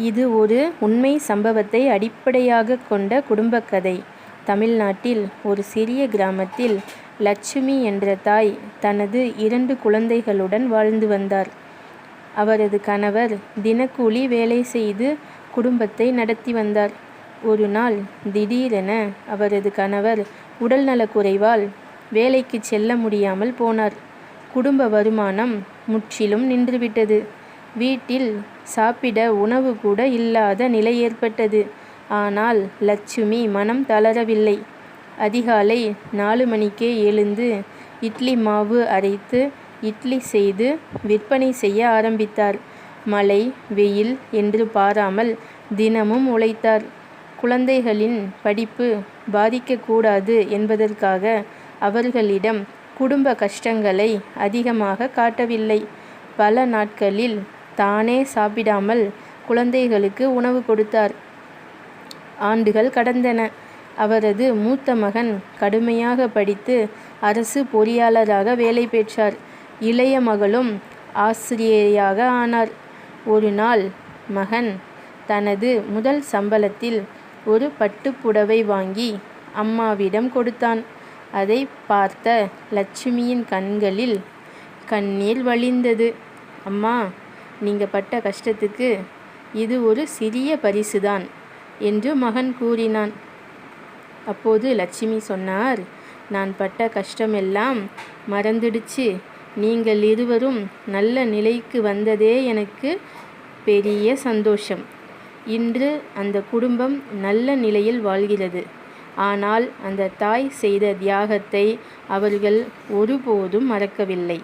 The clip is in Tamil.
இது ஒரு உண்மை சம்பவத்தை அடிப்படையாக கொண்ட குடும்பக் கதை. தமிழ்நாட்டில் ஒரு சிறிய கிராமத்தில் லட்சுமி என்ற தாய் தனது 2 குழந்தைகளுடன் வாழ்ந்து வந்தார். அவரது கணவர் தினக்கூலி வேலை செய்து குடும்பத்தை நடத்தி வந்தார். ஒரு நாள் திடீரென அவரது கணவர் உடல்நலக்குறைவால் வேலைக்கு செல்ல முடியாமல் போனார். குடும்ப வருமானம் முற்றிலும் நின்றுவிட்டது. வீட்டில் சாப்பிட உணவு கூட இல்லாத நிலை ஏற்பட்டது. ஆனால் லட்சுமி மனம் தளரவில்லை. அதிகாலை 4 மணிக்கே எழுந்து இட்லி மாவு அரைத்து இட்லி செய்து விற்பனை செய்ய ஆரம்பித்தார். மழை வெயில் என்று பாராமல் தினமும் உழைத்தார். குழந்தைகளின் படிப்பு பாதிக்கக்கூடாது என்பதற்காக அவர்களிடம் குடும்ப கஷ்டங்களை அதிகமாக காட்டவில்லை. பல நாட்களில் தானே சாப்பிடாமல் குழந்தைகளுக்கு உணவு கொடுத்தார். ஆண்டுகள் கடந்தன. அவரது மூத்த மகன் கடுமையாக படித்து அரசு பொறியாளராக வேலை பெற்றார். இளைய மகளும் ஆசிரியையாக ஆனார். ஒரு நாள் மகன் தனது முதல் சம்பளத்தில் ஒரு பட்டுப்புடவை வாங்கி அம்மாவிடம் கொடுத்தான். அதை பார்த்த லட்சுமியின் கண்களில் கண்ணீர் வழிந்தது. அம்மா, நீங்க பட்ட கஷ்டத்துக்கு இது ஒரு சிறிய பரிசுதான் என்று மகன் கூறினான். அப்போது லட்சுமி சொன்னார், நான் பட்ட கஷ்டமெல்லாம் மறந்துடுச்சு. நீங்கள் இருவரும் நல்ல நிலைக்கு வந்ததே எனக்கு பெரிய சந்தோஷம். இன்று அந்த குடும்பம் நல்ல நிலையில் வாழ்கிறது. ஆனால் அந்த தாய் செய்த தியாகத்தை அவர்கள் ஒருபோதும் மறக்கவில்லை.